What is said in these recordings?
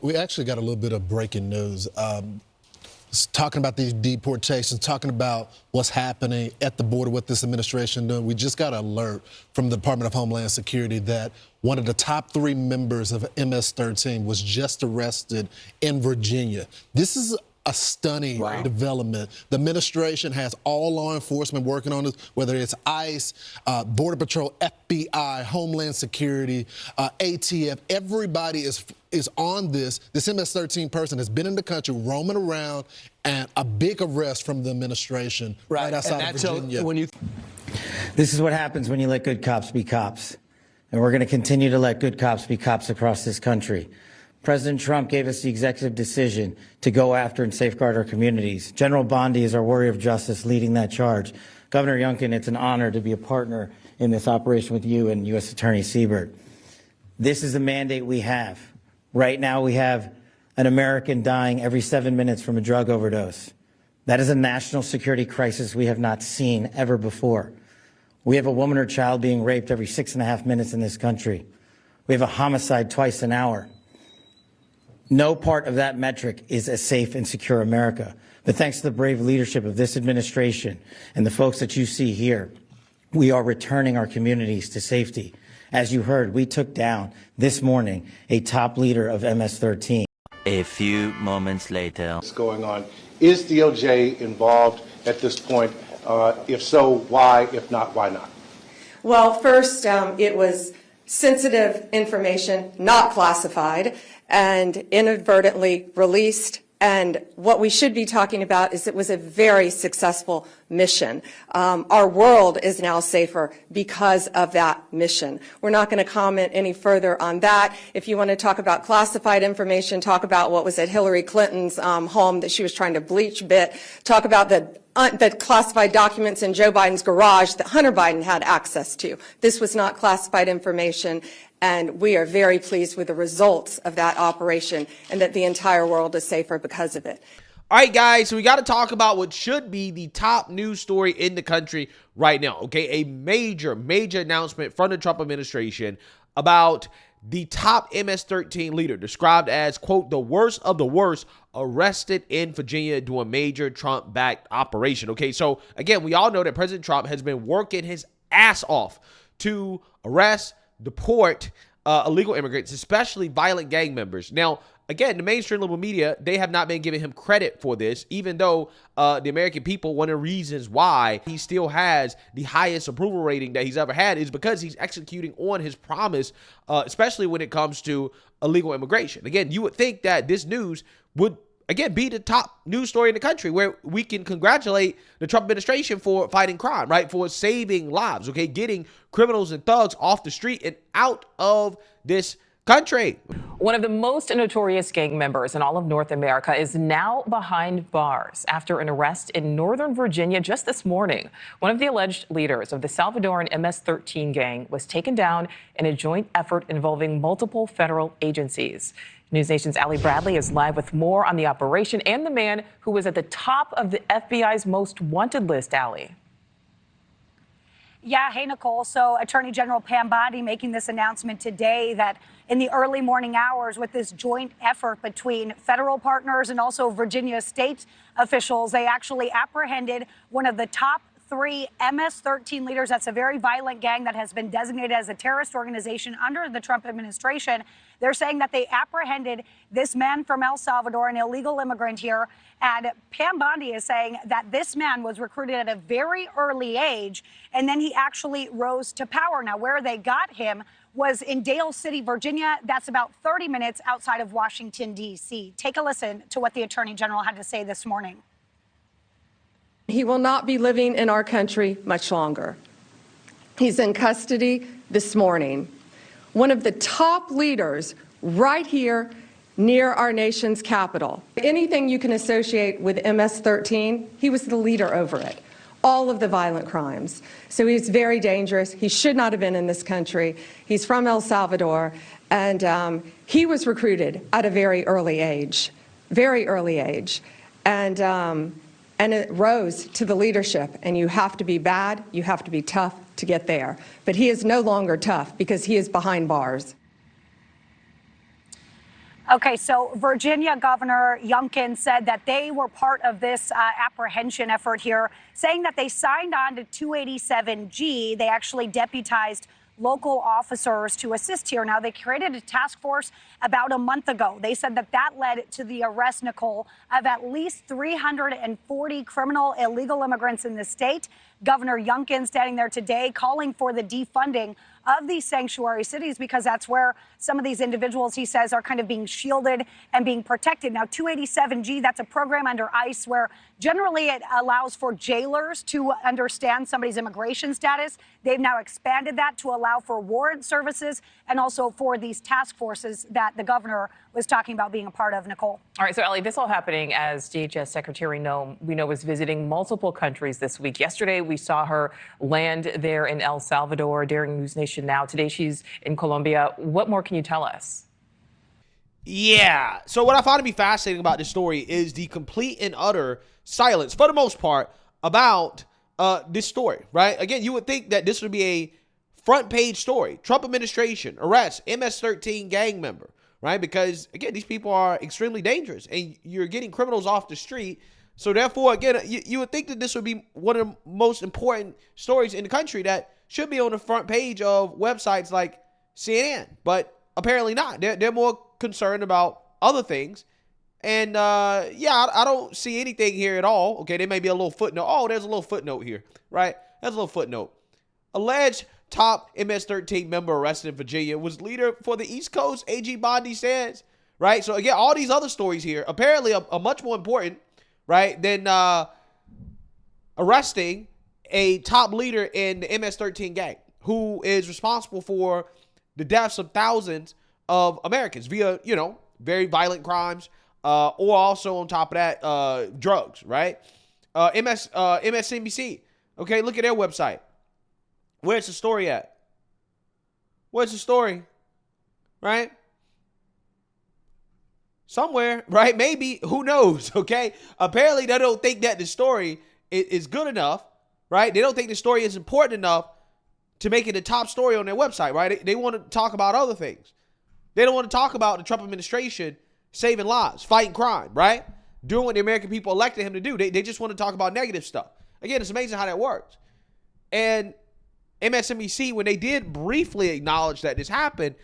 we actually got a little bit of breaking news. Talking about these deportations, talking about what's happening at the border, what this administration doing. We just got an alert from the Department of Homeland Security that one of the top 3 members of MS13 was just arrested in Virginia. This is a stunning development. The administration has all law enforcement working on this, whether it's ICE, Border Patrol, FBI, Homeland Security, ATF. Everybody is on this. This MS13 person has been in the country, roaming around, and a big arrest from the administration right outside of Virginia. This is what happens when you let good cops be cops. And we're going to continue to let good cops be cops across this country. President Trump gave us the executive decision to go after and safeguard our communities. General Bondi is our warrior of justice leading that charge. Governor Youngkin, it's an honor to be a partner in this operation with you and U.S. Attorney Siebert. This is the mandate we have. Right now we have an American dying every 7 minutes from a drug overdose. That is a national security crisis we have not seen ever before. We have a woman or child being raped every 6.5 minutes in this country. We have a homicide twice an hour. No part of that metric is a safe and secure America. But thanks to the brave leadership of this administration and the folks that you see here, we are returning our communities to safety. As you heard, we took down this morning a top leader of MS13. A few moments later. What's going on? Is DOJ involved at this point? If so, why? If not, why not? Well, first, it was sensitive information, not classified, and inadvertently released. And what we should be talking about is it was a very successful mission. Our world is now safer because of that mission. We're not going to comment any further on that. If you want to talk about classified information, talk about what was at Hillary Clinton's home that she was trying to bleach bit, talk about the classified documents in Joe Biden's garage that Hunter Biden had access to. This was not classified information. And we are very pleased with the results of that operation and that the entire world is safer because of it. All right, guys, so we got to talk about what should be the top news story in the country right now, okay? A major announcement from the Trump administration about the top MS-13 leader, described as, quote, the worst of the worst, arrested in Virginia doing a major Trump-backed operation, okay? So, again, we all know that President Trump has been working his ass off to arrest, deport illegal immigrants, especially violent gang members. Now, again, the mainstream liberal media, they have not been giving him credit for this, even though the American people, one of the reasons why he still has the highest approval rating that he's ever had is because he's executing on his promise, especially when it comes to illegal immigration. Again, you would think that this news would, again, be the top news story in the country, where we can congratulate the Trump administration for fighting crime, right? For saving lives, okay? Getting criminals and thugs off the street and out of this country. One of the most notorious gang members in all of North America is now behind bars after an arrest in Northern Virginia just this morning. One of the alleged leaders of the Salvadoran MS-13 gang was taken down in a joint effort involving multiple federal agencies. News Nation's Ali Bradley is live with more on the operation and the man who was at the top of the FBI's most wanted list, Ali. Yeah, hey, Nicole. So Attorney General Pam Bondi making this announcement today that in the early morning hours with this joint effort between federal partners and also Virginia state officials, they actually apprehended one of the top 3 MS-13 leaders. That's a very violent gang that has been designated as a terrorist organization under the Trump administration. They're saying that they apprehended this man from El Salvador, an illegal immigrant here. And Pam Bondi is saying that this man was recruited at a very early age, and then he actually rose to power. Now, where they got him was in Dale City, Virginia. That's about 30 minutes outside of Washington, D.C. Take a listen to what the Attorney General had to say this morning. He will not be living in our country much longer. He's in custody this morning. One of the top leaders right here near our nation's capital. Anything you can associate with MS-13, he was the leader over it. All of the violent crimes. So he's very dangerous. He should not have been in this country. He's from El Salvador, and he was recruited at a very early age, and it rose to the leadership, and you have to be bad, you have to be tough to get there. But he is no longer tough because he is behind bars. Okay, so Virginia Governor Youngkin said that they were part of this apprehension effort here, saying that they signed on to 287G. They actually deputized local officers to assist here. Now, they created a task force about a month ago. They said that that led to the arrest, Nicole, of at least 340 criminal illegal immigrants in the state. Governor Youngkin standing there today calling for the defunding of these sanctuary cities because that's where some of these individuals, he says, are kind of being shielded and being protected. Now, 287G, that's a program under ICE where generally it allows for jailers to understand somebody's immigration status. They've now expanded that to allow for warrant services and also for these task forces that the governor was talking about being a part of, Nicole. All right, so Ellie, this all happening as DHS Secretary Noem, we know, was visiting multiple countries this week. Yesterday, we saw her land there in El Salvador during News Nation Now. Today, she's in Colombia. What more can you tell us? Yeah. So what I find to be fascinating about this story is the complete and utter silence, for the most part, about this story, right? Again, you would think that this would be a front page story. Trump administration arrests MS13 gang member, right? Because, again, these people are extremely dangerous and you're getting criminals off the street. So, therefore, again, you would think that this would be one of the most important stories in the country that should be on the front page of websites like CNN. But apparently not. They're more concerned about other things. And, yeah, I don't see anything here at all. Okay, there may be a little footnote. Oh, there's a little footnote here, right? There's a little footnote. Alleged top MS-13 member arrested in Virginia was leader for the East Coast, AG Bondi says, right? So, again, all these other stories here apparently are much more important, right, than arresting a top leader in the MS-13 gang who is responsible for the deaths of thousands of Americans via, you know, very violent crimes, or also on top of that, drugs, right? MSNBC, okay, look at their website. Where's the story at? Where's the story? Right? Somewhere, right? Maybe. Who knows? Okay? Apparently, they don't think that the story is good enough, right? They don't think the story is important enough to make it a top story on their website, right? They want to talk about other things. They don't want to talk about the Trump administration saving lives, fighting crime, right? Doing what the American people elected him to do. They just want to talk about negative stuff. Again, it's amazing how that works. And MSNBC, when they did briefly acknowledge that this happened,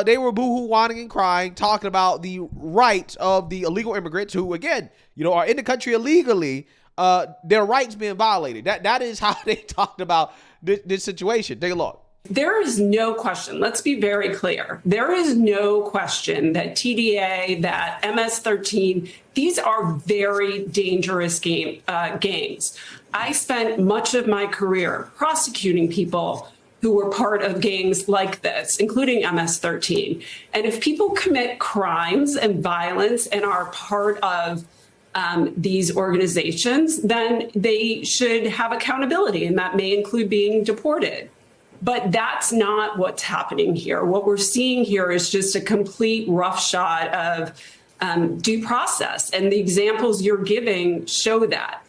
they were boohoo, whining and crying, talking about the rights of the illegal immigrants who, again, you know, are in the country illegally, their rights being violated. That is how they talked about this situation. Take a look. There is no question. Let's be very clear. There is no question that TDA, that MS-13, these are very dangerous gangs. I spent much of my career prosecuting people who were part of gangs like this, including MS-13. And if people commit crimes and violence and are part of these organizations, then they should have accountability, and that may include being deported. But that's not what's happening here. What we're seeing here is just a complete roughshod of due process. And the examples you're giving show that.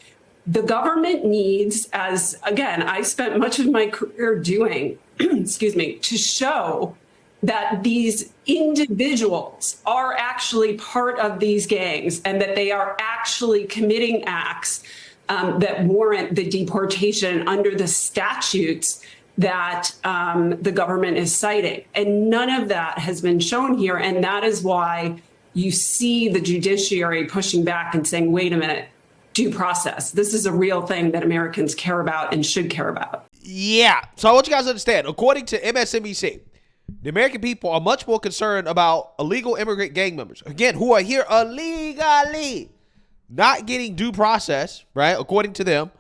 The government needs, as, again, I spent much of my career doing, excuse me, to show that these individuals are actually part of these gangs and that they are actually committing acts that warrant the deportation under the statutes that the government is citing. And none of that has been shown here. And that is why you see the judiciary pushing back and saying, wait a minute, due process. This is a real thing that Americans care about and should care about. Yeah. So I want you guys to understand, according to MSNBC, the American people are much more concerned about illegal immigrant gang members, again, who are here illegally, not getting due process, right, according to them,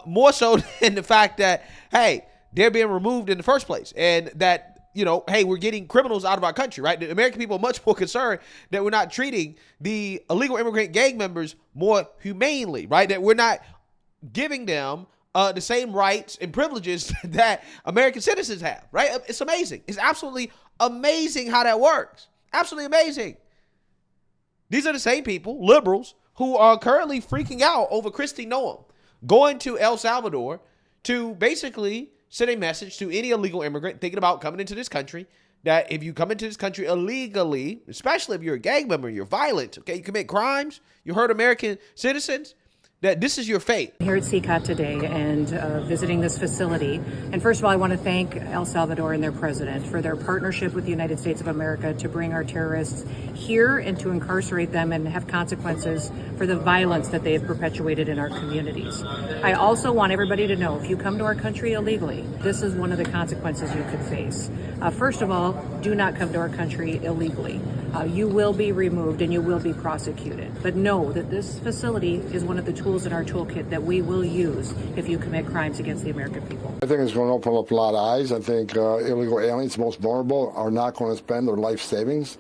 more so than the fact that, hey, they're being removed in the first place, and that, you know, hey, we're getting criminals out of our country, right? The American people are much more concerned that we're not treating the illegal immigrant gang members more humanely, right? That we're not giving them the same rights and privileges that American citizens have, right? It's amazing. It's absolutely amazing how that works. Absolutely amazing. These are the same people, liberals, who are currently freaking out over Kristi Noem going to El Salvador to basically send a message to any illegal immigrant thinking about coming into this country that if you come into this country illegally, especially if you're a gang member, you're violent, okay, you commit crimes, you hurt American citizens, that this is your fate. Here at CCOT today and visiting this facility. And first of all, I want to thank El Salvador and their president for their partnership with the United States of America to bring our terrorists here and to incarcerate them and have consequences for the violence that they have perpetuated in our communities. I also want everybody to know, if you come to our country illegally, this is one of the consequences you could face. First of all, do not come to our country illegally. You will be removed and you will be prosecuted. But know that this facility is one of the tools in our toolkit that we will use if you commit crimes against the American people. I think it's going to open up a lot of eyes. I think illegal aliens, the most vulnerable, are not going to spend their life savings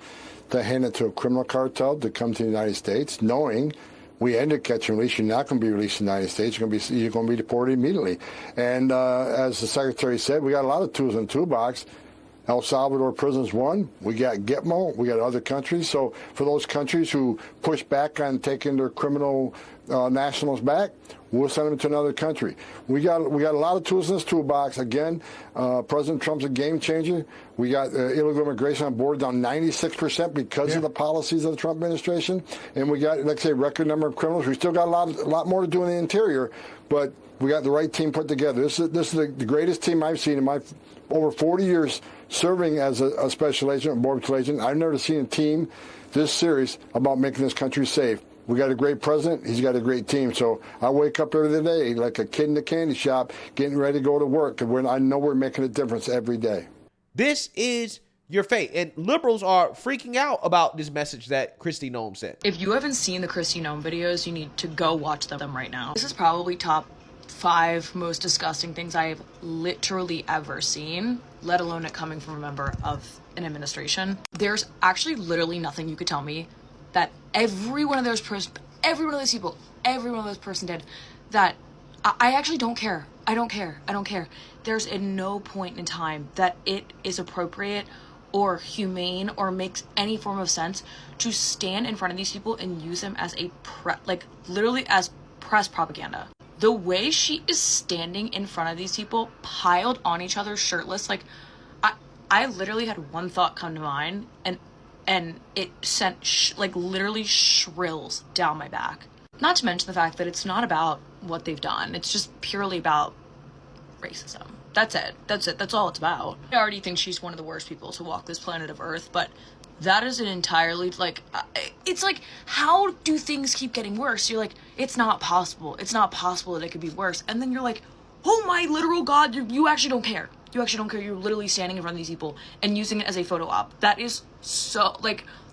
to hand it to a criminal cartel to come to the United States, knowing we ended catch and release. You're not going to be released in the United States. You're going to be deported immediately. And as the Secretary said, we got a lot of tools in the toolbox. El Salvador prison's one. We got Gitmo. We got other countries. So for those countries who push back on taking their criminal nationals back, we'll send them to another country. We got a lot of tools in this toolbox. Again, President Trump's a game changer. We got illegal immigration on board down 96% because of the policies of the Trump administration. And we got, like I say, record number of criminals. We still got a lot more to do in the interior, but we got the right team put together. This is the greatest team I've seen in my over 40 years serving as a special agent, a border patrol agent. I've never seen a team this serious about making this country safe. We got a great president. He's got a great team. So I wake up every day like a kid in the candy shop, getting ready to go to work. And I know we're making a difference every day. This is your fate. And liberals are freaking out about this message that Kristi Noem sent. If you haven't seen the Kristi Noem videos, you need to go watch them right now. This is probably top 5 most disgusting things I have literally ever seen, let alone it coming from a member of an administration. There's actually literally nothing you could tell me that every one of those people, every one of those person did that I actually don't care. I don't care. There's at no point in time that it is appropriate or humane or makes any form of sense to stand in front of these people and use them as literally as press propaganda. The way she is standing in front of these people, piled on each other, shirtless, I literally had one thought come to mind, and it sent literally shrills down my back. Not to mention the fact that it's not about what they've done. It's just purely about racism. That's it. That's all it's about. I already think she's one of the worst people to walk this planet of Earth, but that is an entirely, it's like, how do things keep getting worse? You're like, it's not possible. It's not possible that it could be worse. And then you're like, oh my literal God, you actually don't care. You actually don't care. You're literally standing in front of these people and using it as a photo op. That is so,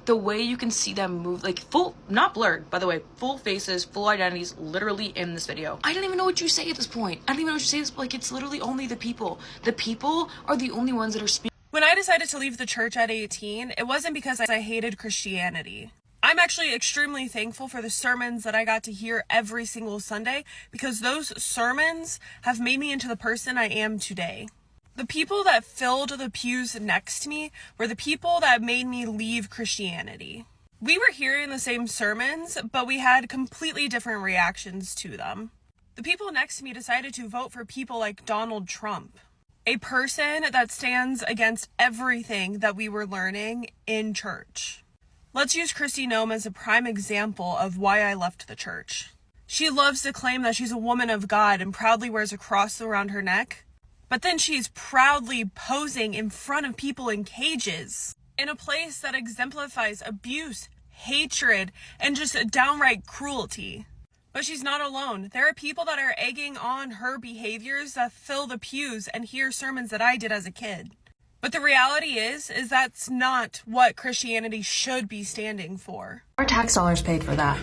the way you can see them move, full, not blurred, by the way, full faces, full identities, literally in this video. I don't even know what you say at this point. I don't even know what you say at this point. It's literally only the people. The people are the only ones that are speaking. When I decided to leave the church at 18, it wasn't because I hated Christianity. I'm actually extremely thankful for the sermons that I got to hear every single Sunday, because those sermons have made me into the person I am today. The people that filled the pews next to me were the people that made me leave Christianity. We were hearing the same sermons, but we had completely different reactions to them. The people next to me decided to vote for people like Donald Trump, a person that stands against everything that we were learning in church. Let's use Kristi Noem as a prime example of why I left the church. She loves to claim that she's a woman of God and proudly wears a cross around her neck, but then she's proudly posing in front of people in cages, in a place that exemplifies abuse, hatred, and just downright cruelty. But she's not alone. There are people that are egging on her behaviors that fill the pews and hear sermons that I did as a kid. But the reality is that's not what Christianity should be standing for. Our tax dollars paid for that.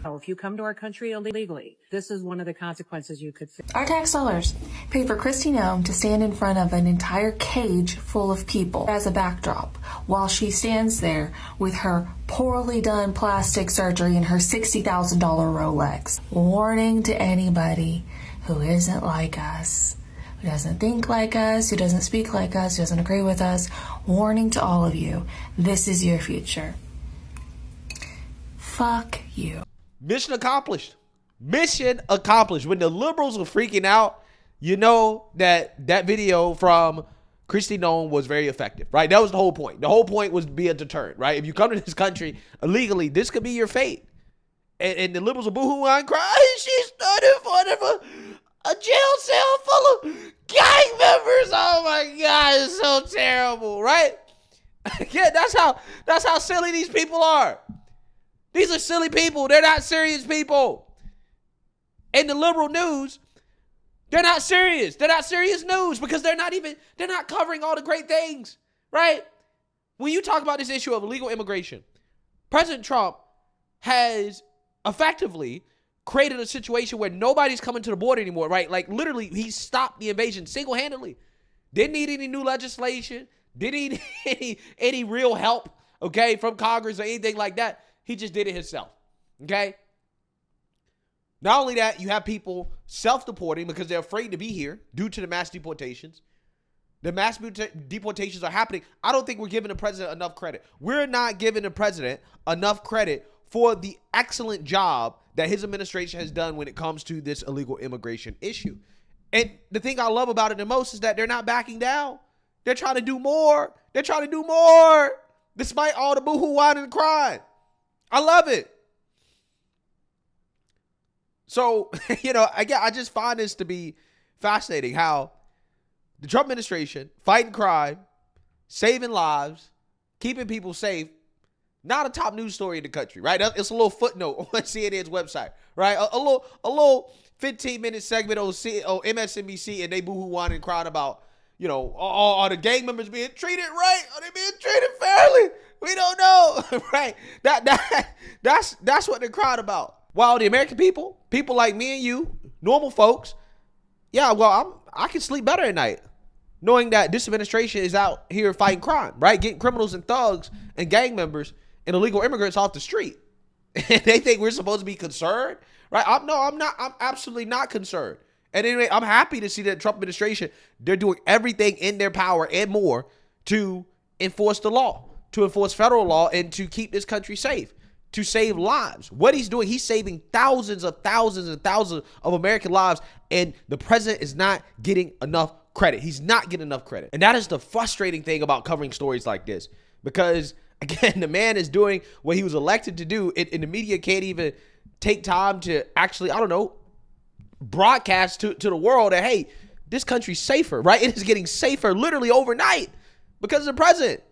If you come to our country illegally, this is one of the consequences you could face. Our tax dollars paid for Kristi Noem to stand in front of an entire cage full of people as a backdrop while she stands there with her poorly done plastic surgery and her $60,000 Rolex. Warning to anybody who isn't like us, who doesn't think like us, who doesn't speak like us, who doesn't agree with us. Warning to all of you, this is your future. Fuck you. Mission accomplished. Mission accomplished. When the liberals are freaking out, you know that video from Kristi Noem was very effective, right? That was the whole point. The whole point was to be a deterrent, right? If you come to this country illegally, this could be your fate. And the liberals are boohoo and crying. She stood in front of a jail cell full of gang members. Oh my God, it's so terrible, right? Yeah, that's how silly these people are. These are silly people. They're not serious people. And the liberal news, they're not serious. They're not serious news because they're not covering all the great things, right? When you talk about this issue of illegal immigration, President Trump has effectively created a situation where nobody's coming to the border anymore, right? Like literally, he stopped the invasion single-handedly. Didn't need any new legislation. Didn't need any real help, okay, from Congress or anything like that. He just did it himself, okay? Not only that, you have people self-deporting because they're afraid to be here due to the mass deportations. The mass deportations are happening. I don't think we're giving the president enough credit. We're not giving the president enough credit for the excellent job that his administration has done when it comes to this illegal immigration issue. And the thing I love about it the most is that they're not backing down. They're trying to do more. They're trying to do more, despite all the boohoo, whining, and crying. I love it. So, I just find this to be fascinating how the Trump administration, fighting crime, saving lives, keeping people safe, not a top news story in the country, right? It's a little footnote on CNN's website, right? A little 15-minute segment on MSNBC, and they boohoo, whining, and crying about, are the gang members being treated right? Are they being treated fairly? We don't know, right? That's what they're crying about. While the American people like me and you, normal folks, I can sleep better at night knowing that this administration is out here fighting crime, right? Getting criminals and thugs and gang members and illegal immigrants off the street. And they think we're supposed to be concerned, right? I'm not. I'm absolutely not concerned. And anyway, I'm happy to see that Trump administration, they're doing everything in their power and more to enforce the law, to enforce federal law, and to keep this country safe, to save lives. What he's doing, he's saving thousands and thousands of American lives, and the president is not getting enough credit. He's not getting enough credit. And that is the frustrating thing about covering stories like this, because again, the man is doing what he was elected to do, and the media can't even take time to actually, broadcast to the world that, hey, this country's safer, right? It is getting safer literally overnight because of the president.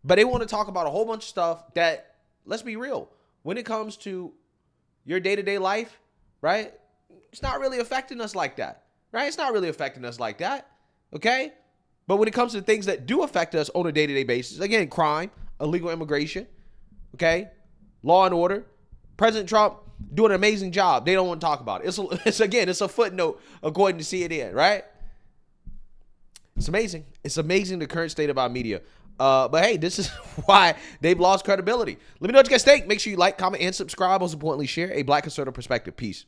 But they want to talk about a whole bunch of stuff that, let's be real, when it comes to your day-to-day life, right? It's not really affecting us like that, right? It's not really affecting us like that, okay? But when it comes to things that do affect us on a day-to-day basis, again, crime, illegal immigration, okay, law and order, President Trump doing an amazing job. They don't want to talk about it. It's a footnote according to CNN, right? It's amazing. It's amazing the current state of our media. But hey, this is why they've lost credibility. Let me know what you guys think. Make sure you like, comment, and subscribe. Most importantly, share a Black conservative perspective. Peace.